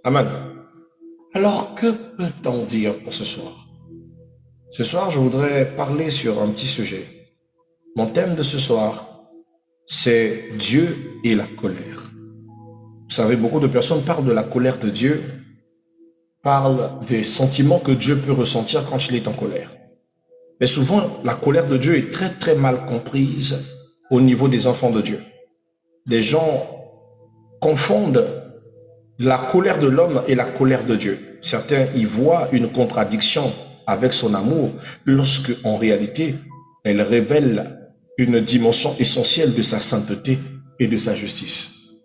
Amen. Alors, que peut-on dire pour ce soir? Ce soir, je voudrais parler sur un petit sujet. Mon thème de ce soir, c'est Dieu et la colère. Vous savez, beaucoup de personnes parlent de la colère de Dieu, parlent des sentiments que Dieu peut ressentir quand il est en colère. Mais souvent, la colère de Dieu est très très mal comprise au niveau des enfants de Dieu. Des gens confondent la colère de l'homme et la colère de Dieu. Certains y voient une contradiction avec son amour, lorsque en réalité, elle révèle une dimension essentielle de sa sainteté et de sa justice.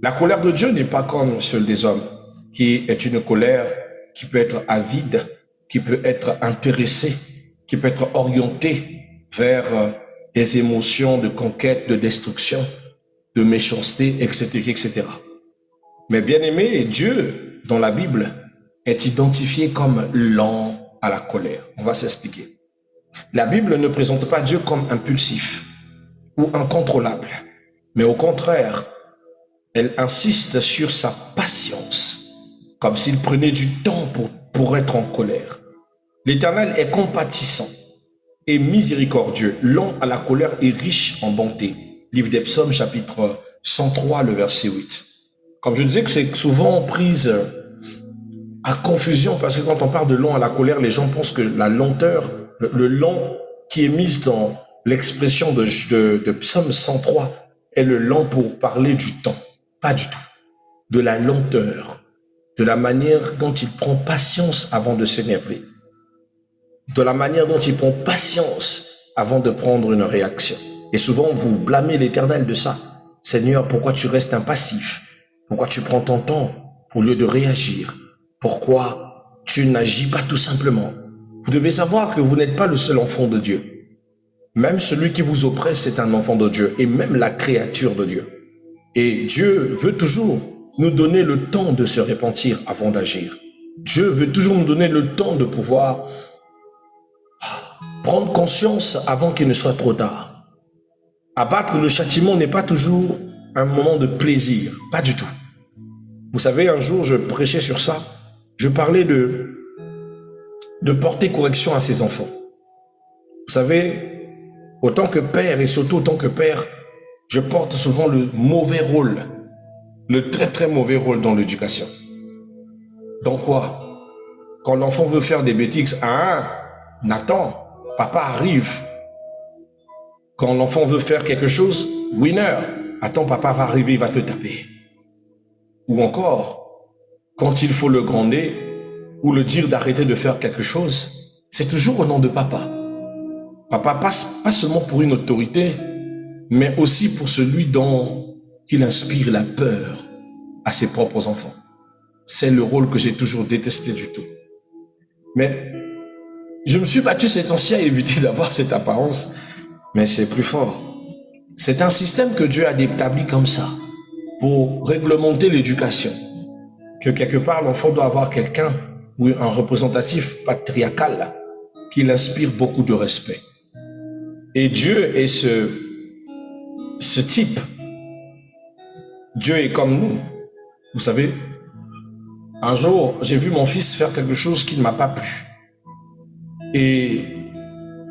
La colère de Dieu n'est pas comme celle des hommes, qui est une colère qui peut être avide, qui peut être intéressée, qui peut être orientée vers des émotions de conquête, de destruction, de méchanceté, etc., etc. Mais bien aimé, Dieu, dans la Bible, est identifié comme lent à la colère. On va s'expliquer. La Bible ne présente pas Dieu comme impulsif ou incontrôlable, mais au contraire, elle insiste sur sa patience, comme s'il prenait du temps pour être en colère. L'Éternel est compatissant et miséricordieux, lent à la colère et riche en bonté. Livre des Psaumes, chapitre 103, le verset 8. Comme je disais que c'est souvent prise à confusion, parce que quand on parle de lent à la colère, les gens pensent que la lenteur, le lent qui est mis dans l'expression de Psaume 103 est le lent pour parler du temps. Pas du tout. De la lenteur, de la manière dont il prend patience avant de s'énerver, de la manière dont il prend patience avant de prendre une réaction. Et souvent, vous blâmez l'Éternel de ça. Seigneur, pourquoi tu restes impassif? Pourquoi tu prends ton temps au lieu de réagir? Pourquoi tu n'agis pas tout simplement? Vous devez savoir que vous n'êtes pas le seul enfant de Dieu. Même celui qui vous oppresse est un enfant de Dieu, et même la créature de Dieu. Et Dieu veut toujours nous donner le temps de se repentir avant d'agir. Dieu veut toujours nous donner le temps de pouvoir prendre conscience avant qu'il ne soit trop tard. Abattre le châtiment n'est pas toujours un moment de plaisir, pas du tout. Vous savez, un jour, je prêchais sur ça. Je parlais de porter correction à ses enfants. Vous savez, autant que père et surtout autant que père, je porte souvent le mauvais rôle, le très très mauvais rôle dans l'éducation. Dans quoi? Quand l'enfant veut faire des bêtises, Nathan, papa arrive. Quand l'enfant veut faire quelque chose, winner, attends, papa va arriver, il va te taper. Ou encore, quand il faut le gronder ou le dire d'arrêter de faire quelque chose, c'est toujours au nom de papa. Papa passe pas seulement pour une autorité, mais aussi pour celui dont il inspire la peur à ses propres enfants. C'est le rôle que j'ai toujours détesté du tout. Mais je me suis battu ces temps-ci à éviter d'avoir cette apparence, mais c'est plus fort. C'est un système que Dieu a établi comme ça, pour réglementer l'éducation. Que quelque part, l'enfant doit avoir quelqu'un, ou un représentatif patriarcal, qui l'inspire beaucoup de respect. Et Dieu est ce type. Dieu est comme nous. Vous savez, un jour, j'ai vu mon fils faire quelque chose qui ne m'a pas plu. Et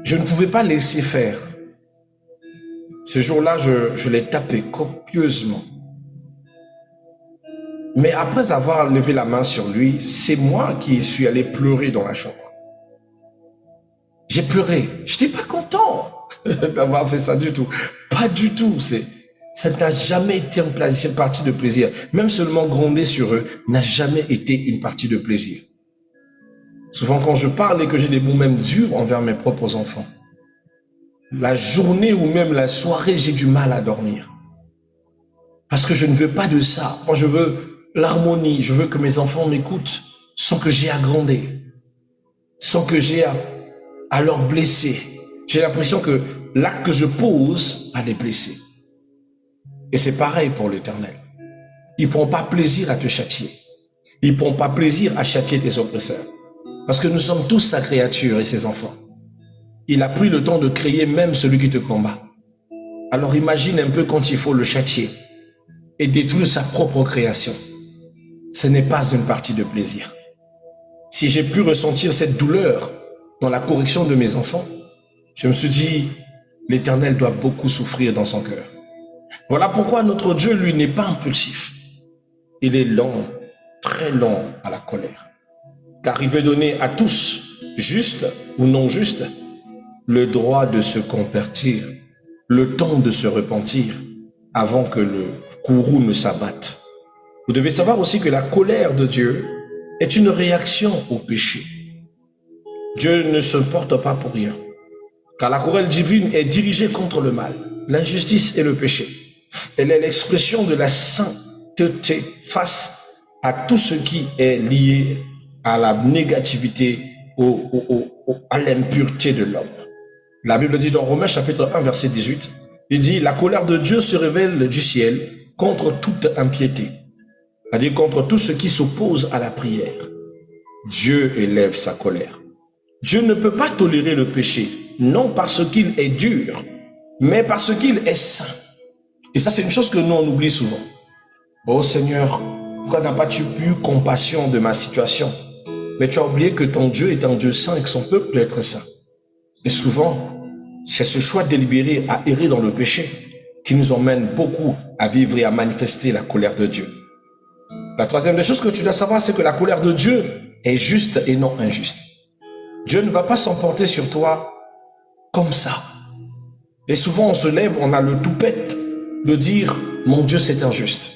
je ne pouvais pas laisser faire. Ce jour-là, je l'ai tapé copieusement. Mais après avoir levé la main sur lui, c'est moi qui suis allé pleurer dans la chambre. J'ai pleuré. Je n'étais pas content d'avoir fait ça du tout. Pas du tout. Ça n'a jamais été une partie de plaisir. Même seulement gronder sur eux n'a jamais été une partie de plaisir. Souvent quand je parle et que j'ai des mots même durs envers mes propres enfants, la journée ou même la soirée, j'ai du mal à dormir. Parce que je ne veux pas de ça. Moi, je veux l'harmonie. Je veux que mes enfants m'écoutent sans que j'ai à gronder, sans que j'ai à leur blesser. J'ai l'impression que l'acte que je pose va les blesser. Et c'est pareil pour l'Éternel. Il ne prend pas plaisir à te châtier. Il ne prend pas plaisir à châtier tes oppresseurs. Parce que nous sommes tous sa créature et ses enfants. Il a pris le temps de créer même celui qui te combat. Alors imagine un peu quand il faut le châtier et détruire sa propre création. ce n'est pas une partie de plaisir. Si j'ai pu ressentir cette douleur dans la correction de mes enfants, je me suis dit, l'Éternel doit beaucoup souffrir dans son cœur. Voilà pourquoi notre Dieu, lui, n'est pas impulsif. Il est lent, très lent à la colère. Car il veut donner à tous, justes ou non justes, le droit de se convertir, le temps de se repentir, avant que le courroux ne s'abatte. Vous devez savoir aussi que la colère de Dieu est une réaction au péché. Dieu ne se porte pas pour rien, car la colère divine est dirigée contre le mal, l'injustice et le péché. Elle est l'expression de la sainteté face à tout ce qui est lié à la négativité, à l'impureté de l'homme. La Bible dit dans Romains chapitre 1 verset 18, il dit « La colère de Dieu se révèle du ciel contre toute impiété », c'est-à-dire contre tout ce qui s'oppose à la prière. Dieu élève sa colère. Dieu ne peut pas tolérer le péché, non parce qu'il est dur, mais parce qu'il est saint. Et ça, c'est une chose que nous, on oublie souvent. Oh Seigneur, pourquoi n'as pas-tu eu compassion de ma situation? Mais tu as oublié que ton Dieu est un Dieu saint et que son peuple doit être saint. Et souvent, c'est ce choix délibéré à errer dans le péché qui nous emmène beaucoup à vivre et à manifester la colère de Dieu. La troisième des choses que tu dois savoir, c'est que la colère de Dieu est juste et non injuste. Dieu ne va pas s'emporter sur toi comme ça. Et souvent, on se lève, on a le toupette de dire « Mon Dieu, c'est injuste.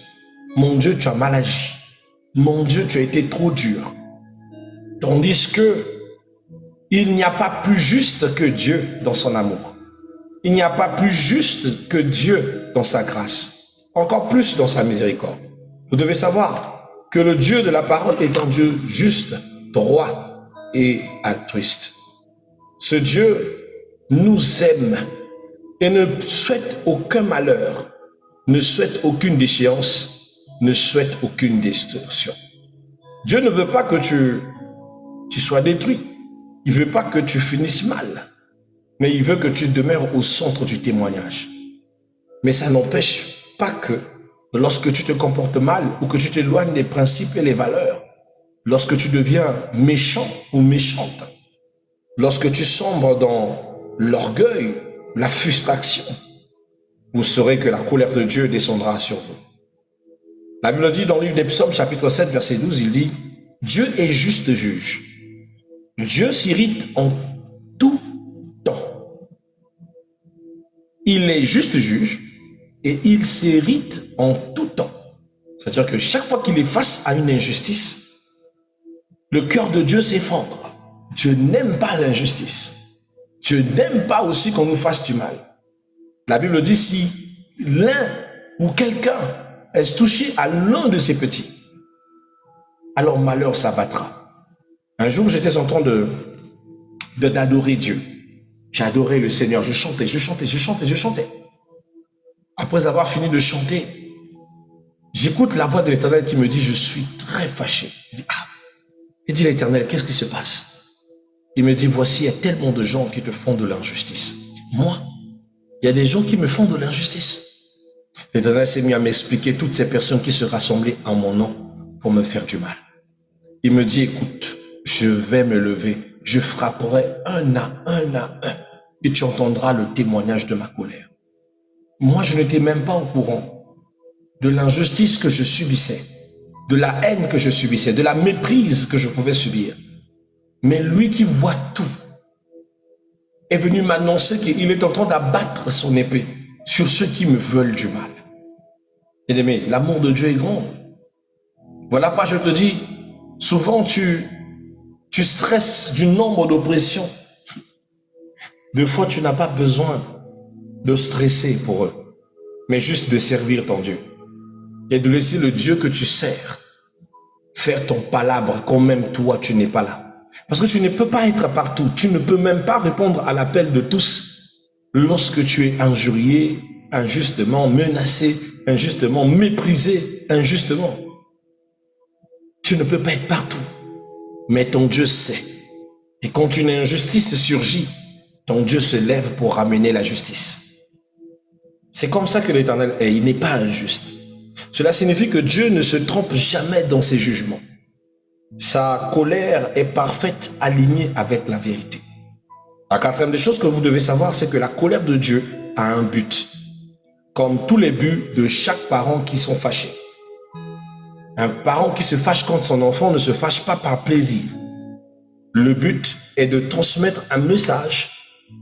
Mon Dieu, tu as mal agi. Mon Dieu, tu as été trop dur. » Tandis que il n'y a pas plus juste que Dieu dans son amour. Il n'y a pas plus juste que Dieu dans sa grâce. Encore plus dans sa miséricorde. Vous devez savoir que le Dieu de la parole est un Dieu juste, droit et altruiste. Ce Dieu nous aime et ne souhaite aucun malheur, ne souhaite aucune déchéance, ne souhaite aucune destruction. Dieu ne veut pas que tu sois détruit. Il ne veut pas que tu finisses mal, mais il veut que tu demeures au centre du témoignage. Mais ça n'empêche pas que lorsque tu te comportes mal ou que tu t'éloignes des principes et les valeurs, lorsque tu deviens méchant ou méchante, lorsque tu sombres dans l'orgueil, la frustration, vous saurez que la colère de Dieu descendra sur vous. La Bible dit dans le livre des Psaumes, chapitre 7, verset 12, il dit « Dieu est juste juge. Dieu s'irrite en tout temps. Il est juste juge et il s'irrite en tout temps. » C'est-à-dire que chaque fois qu'il est face à une injustice, le cœur de Dieu s'effondre. Dieu n'aime pas l'injustice. Dieu n'aime pas aussi qu'on nous fasse du mal. La Bible dit si l'un ou quelqu'un est touché à l'un de ses petits, alors malheur s'abattra. Un jour, j'étais en train d'adorer Dieu. J'ai adoré le Seigneur. Je chantais. Après avoir fini de chanter, j'écoute la voix de l'Éternel qui me dit, je suis très fâché. Je dis, ah. Il dit, l'Éternel, qu'est-ce qui se passe? Il me dit, voici, il y a tellement de gens qui te font de l'injustice. Moi, il y a des gens qui me font de l'injustice. L'Éternel s'est mis à m'expliquer toutes ces personnes qui se rassemblaient en mon nom pour me faire du mal. Il me dit, écoute, je vais me lever, je frapperai un à un, et tu entendras le témoignage de ma colère. Moi, je n'étais même pas au courant de l'injustice que je subissais, de la haine que je subissais, de la méprise que je pouvais subir. Mais lui qui voit tout est venu m'annoncer qu'il est en train d'abattre son épée sur ceux qui me veulent du mal. Bien-aimé, l'amour de Dieu est grand. Voilà pourquoi je te dis, souvent tu stresses du nombre d'oppressions. Des fois, tu n'as pas besoin de stresser pour eux, mais juste de servir ton Dieu. Et de laisser le Dieu que tu sers faire ton palabre quand même toi, tu n'es pas là. Parce que tu ne peux pas être partout. Tu ne peux même pas répondre à l'appel de tous lorsque tu es injurié, injustement menacé, injustement méprisé, injustement. Tu ne peux pas être partout. Mais ton Dieu sait. Et quand une injustice surgit, ton Dieu se lève pour ramener la justice. C'est comme ça que l'Éternel est. Il n'est pas injuste. Cela signifie que Dieu ne se trompe jamais dans ses jugements. Sa colère est parfaite, alignée avec la vérité. La quatrième des choses que vous devez savoir, c'est que la colère de Dieu a un but, comme tous les buts de chaque parent qui sont fâchés. Un parent qui se fâche contre son enfant ne se fâche pas par plaisir. Le but est de transmettre un message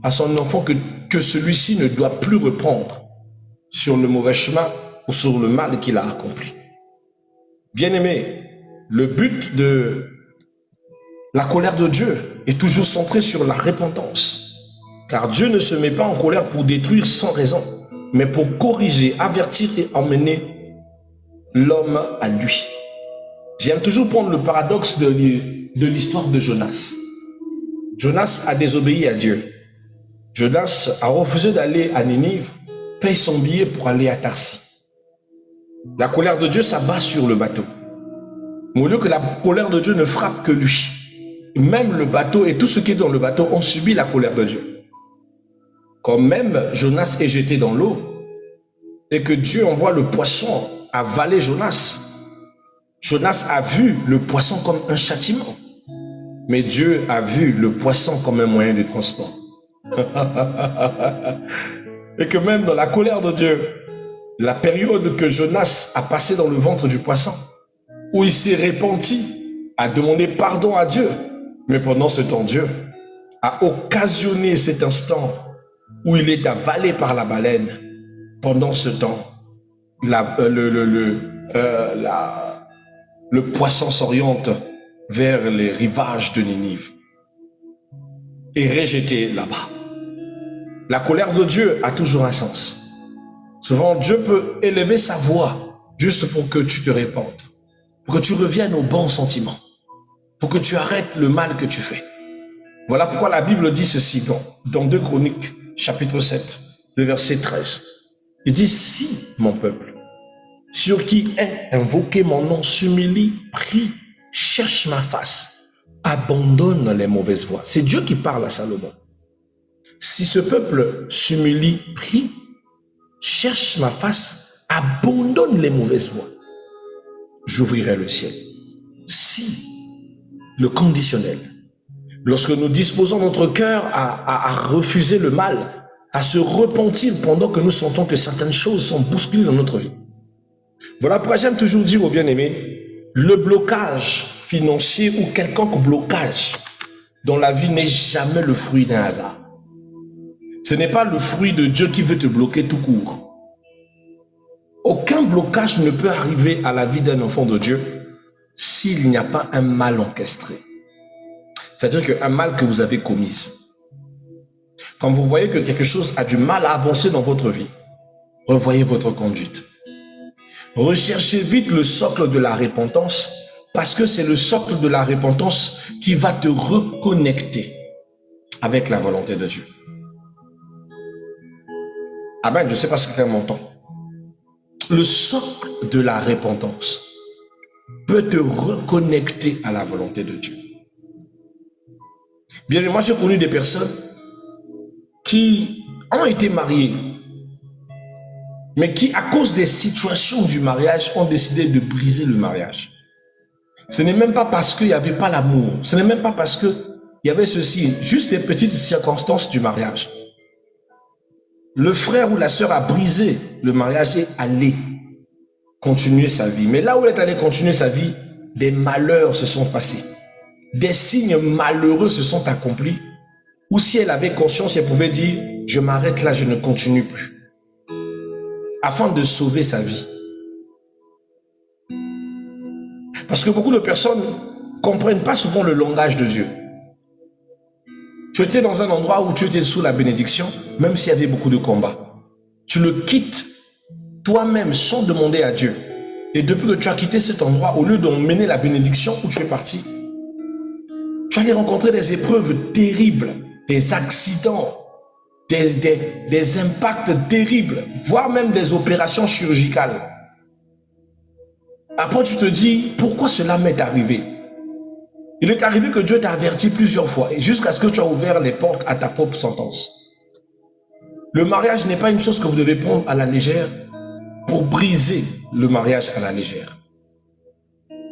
à son enfant que celui-ci ne doit plus reprendre sur le mauvais chemin ou sur le mal qu'il a accompli. Bien-aimé, le but de la colère de Dieu est toujours centré sur la repentance. Car Dieu ne se met pas en colère pour détruire sans raison, mais pour corriger, avertir et emmener l'homme à lui. J'aime toujours prendre le paradoxe de l'histoire de Jonas. Jonas a désobéi à Dieu. Jonas a refusé d'aller à Ninive, paye son billet pour aller à Tarsis. La colère de Dieu s'abat sur le bateau. Mais au lieu que la colère de Dieu ne frappe que lui, même le bateau et tout ce qui est dans le bateau ont subi la colère de Dieu. Quand même Jonas est jeté dans l'eau et que Dieu envoie le poisson avaler Jonas, Jonas a vu le poisson comme un châtiment. Mais Dieu a vu le poisson comme un moyen de transport. Et que même dans la colère de Dieu, la période que Jonas a passée dans le ventre du poisson, où il s'est repenti, a demandé pardon à Dieu, mais pendant ce temps, Dieu a occasionné cet instant où il est avalé par la baleine. Pendant ce temps, le poisson s'oriente vers les rivages de Ninive et rejeté là-bas. La colère de Dieu a toujours un sens. Souvent, Dieu peut élever sa voix juste pour que tu te répandes, pour que tu reviennes aux bons sentiments, pour que tu arrêtes le mal que tu fais. Voilà pourquoi la Bible dit ceci dans 2 Chroniques, chapitre 7, le verset 13. Il dit, si mon peuple, sur qui est invoqué mon nom, s'humilie, prie, cherche ma face, abandonne les mauvaises voies. C'est Dieu qui parle à Salomon. Si ce peuple s'humilie, prie, cherche ma face, abandonne les mauvaises voies, j'ouvrirai le ciel. Si, le conditionnel, lorsque nous disposons notre cœur à refuser le mal, à se repentir pendant que nous sentons que certaines choses sont bousculées dans notre vie. Voilà pourquoi j'aime toujours dire aux bien-aimés, le blocage financier ou quelconque blocage dans la vie n'est jamais le fruit d'un hasard. Ce n'est pas le fruit de Dieu qui veut te bloquer tout court. Aucun blocage ne peut arriver à la vie d'un enfant de Dieu s'il n'y a pas un mal orchestré. C'est-à-dire qu'un mal que vous avez commis. Quand vous voyez que quelque chose a du mal à avancer dans votre vie, revoyez votre conduite. Recherchez vite le socle de la repentance, parce que c'est le socle de la repentance qui va te reconnecter avec la volonté de Dieu. Amen, je ne sais pas si quelqu'un m'entend. Le socle de la repentance peut te reconnecter à la volonté de Dieu. Bien, moi j'ai connu des personnes qui ont été mariées, mais qui, à cause des situations du mariage, ont décidé de briser le mariage. Ce n'est même pas parce qu'il n'y avait pas l'amour, ce n'est même pas parce qu'il y avait ceci, juste des petites circonstances du mariage. Le frère ou la sœur a brisé le mariage et allé continuer sa vie. Mais là où elle est allée continuer sa vie, des malheurs se sont passés. Des signes malheureux se sont accomplis. Ou si elle avait conscience, elle pouvait dire, je m'arrête là, je ne continue plus. Afin de sauver sa vie. Parce que beaucoup de personnes ne comprennent pas souvent le langage de Dieu. Tu étais dans un endroit où tu étais sous la bénédiction, même s'il y avait beaucoup de combats. Tu le quittes toi-même sans demander à Dieu. Et depuis que tu as quitté cet endroit, au lieu d'emmener la bénédiction où tu es parti, tu allais rencontrer des épreuves terribles, des accidents, des impacts terribles, voire même des opérations chirurgicales. Après, tu te dis, pourquoi cela m'est arrivé? Il est arrivé que Dieu t'a averti plusieurs fois, et jusqu'à ce que tu aies ouvert les portes à ta propre sentence. Le mariage n'est pas une chose que vous devez prendre à la légère, pour briser le mariage à la légère.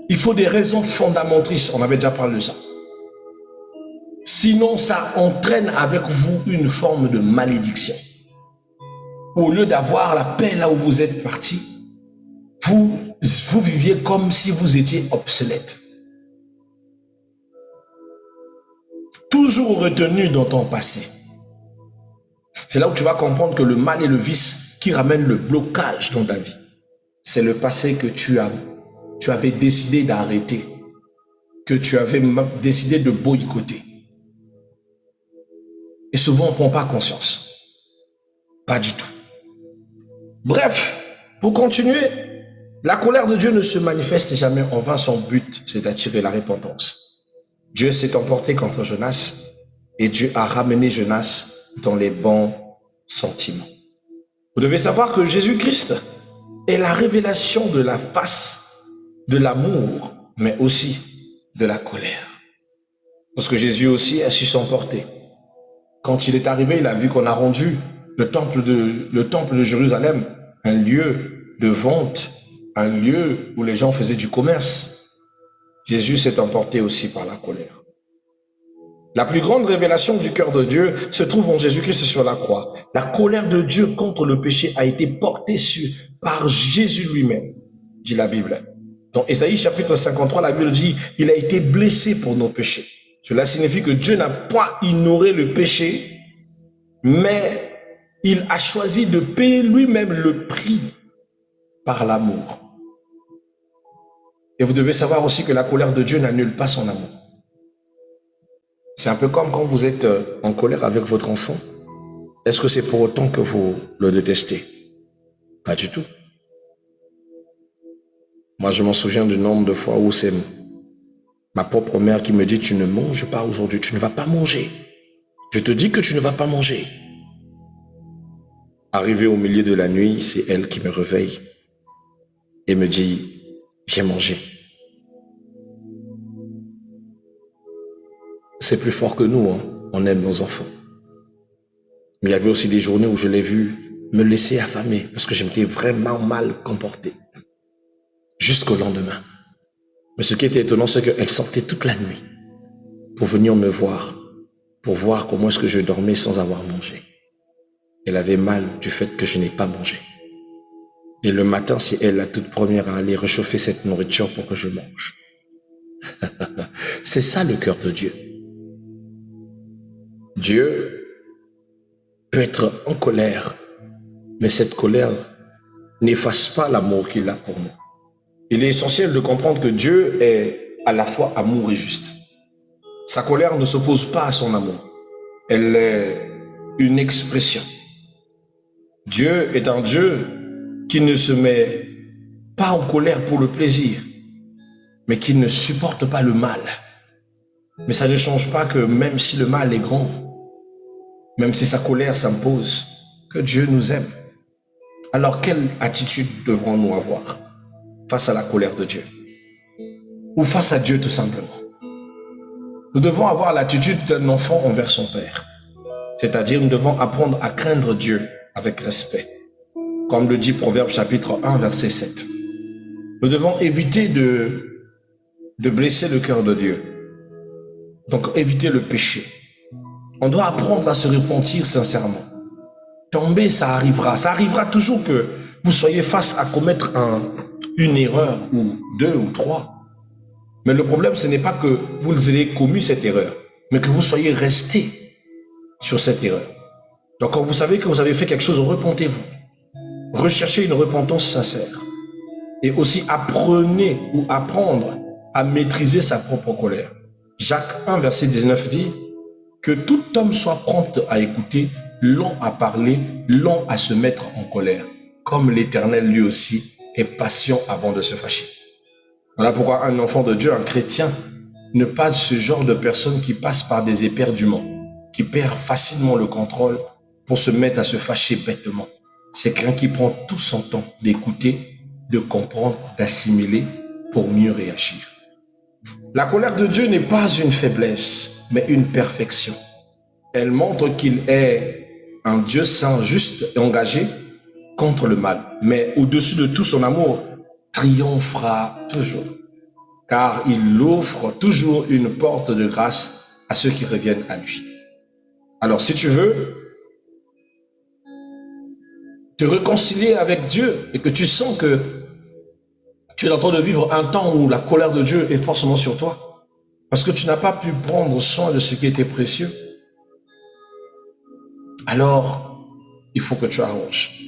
Il faut des raisons fondamentristes, on avait déjà parlé de ça. Sinon, ça entraîne avec vous une forme de malédiction. Au lieu d'avoir la paix là où vous êtes parti, vous viviez comme si vous étiez obsolète. Toujours retenu dans ton passé. C'est là où tu vas comprendre que le mal et le vice qui ramènent le blocage dans ta vie, c'est le passé que tu avais décidé d'arrêter, que tu avais décidé de boycotter. Et souvent, on ne prend pas conscience. Pas du tout. Bref, pour continuer, la colère de Dieu ne se manifeste jamais en vain. Son but, c'est d'attirer la repentance. Dieu s'est emporté contre Jonas et Dieu a ramené Jonas dans les bons sentiments. Vous devez savoir que Jésus-Christ est la révélation de la face de l'amour, mais aussi de la colère. Parce que Jésus aussi a su s'emporter. Quand il est arrivé, il a vu qu'on a rendu le temple de Jérusalem un lieu de vente, un lieu où les gens faisaient du commerce. Jésus s'est emporté aussi par la colère. La plus grande révélation du cœur de Dieu se trouve en Jésus-Christ sur la croix. La colère de Dieu contre le péché a été portée par Jésus lui-même, dit la Bible. Dans Ésaïe chapitre 53, la Bible dit « Il a été blessé pour nos péchés ». Cela signifie que Dieu n'a pas ignoré le péché, mais il a choisi de payer lui-même le prix par l'amour. Et vous devez savoir aussi que la colère de Dieu n'annule pas son amour. C'est un peu comme quand vous êtes en colère avec votre enfant. Est-ce que c'est pour autant que vous le détestez? Pas du tout. Moi, je m'en souviens du nombre de fois où c'est ma propre mère qui me dit « Tu ne manges pas aujourd'hui, tu ne vas pas manger. Je te dis que tu ne vas pas manger. » Arrivé au milieu de la nuit, c'est elle qui me réveille et me dit « J'ai mangé. » C'est plus fort que nous, hein. On aime nos enfants. Mais il y avait aussi des journées où je l'ai vu me laisser affamer parce que je m'étais vraiment mal comporté. Jusqu'au lendemain. Mais ce qui était étonnant, c'est qu'elle sortait toute la nuit pour venir me voir, pour voir comment est-ce que je dormais sans avoir mangé. Elle avait mal du fait que je n'ai pas mangé. Et le matin, c'est elle la toute première à aller réchauffer cette nourriture pour que je mange. C'est ça le cœur de Dieu. Dieu peut être en colère, mais cette colère n'efface pas l'amour qu'il a pour nous. Il est essentiel de comprendre que Dieu est à la fois amour et juste. Sa colère ne s'oppose pas à son amour. Elle est une expression. Dieu est un Dieu qui ne se met pas en colère pour le plaisir, mais qui ne supporte pas le mal. Mais ça ne change pas que même si le mal est grand, même si sa colère s'impose, que Dieu nous aime. Alors quelle attitude devrons-nous avoir face à la colère de Dieu? Ou face à Dieu tout simplement? Nous devons avoir l'attitude d'un enfant envers son Père. C'est-à-dire nous devons apprendre à craindre Dieu avec respect. Comme le dit Proverbe chapitre 1 verset 7. Nous devons éviter de blesser le cœur de Dieu. Donc éviter le péché. On doit apprendre à se repentir sincèrement. Tomber, ça arrivera. Ça arrivera toujours que vous soyez face à commettre une erreur, ou deux, ou trois. Mais le problème, ce n'est pas que vous ayez commis cette erreur, mais que vous soyez resté sur cette erreur. Donc quand vous savez que vous avez fait quelque chose, repentez-vous. Recherchez une repentance sincère. Et aussi apprenez ou apprendre à maîtriser sa propre colère. Jacques 1, verset 19 dit que tout homme soit prompt à écouter, lent à parler, lent à se mettre en colère, comme l'Éternel lui aussi est patient avant de se fâcher. Voilà pourquoi un enfant de Dieu, un chrétien, n'est pas ce genre de personne qui passe par des éperduements, qui perd facilement le contrôle pour se mettre à se fâcher bêtement. C'est quelqu'un qui prend tout son temps d'écouter, de comprendre, d'assimiler pour mieux réagir. La colère de Dieu n'est pas une faiblesse, mais une perfection. Elle montre qu'il est un Dieu saint, juste et engagé, contre le mal. Mais au-dessus de tout, son amour triomphera toujours, car il offre toujours une porte de grâce à ceux qui reviennent à lui. Alors, si tu veux te réconcilier avec Dieu et que tu sens que tu es en train de vivre un temps où la colère de Dieu est forcément sur toi, parce que tu n'as pas pu prendre soin de ce qui était précieux, alors il faut que tu arranges.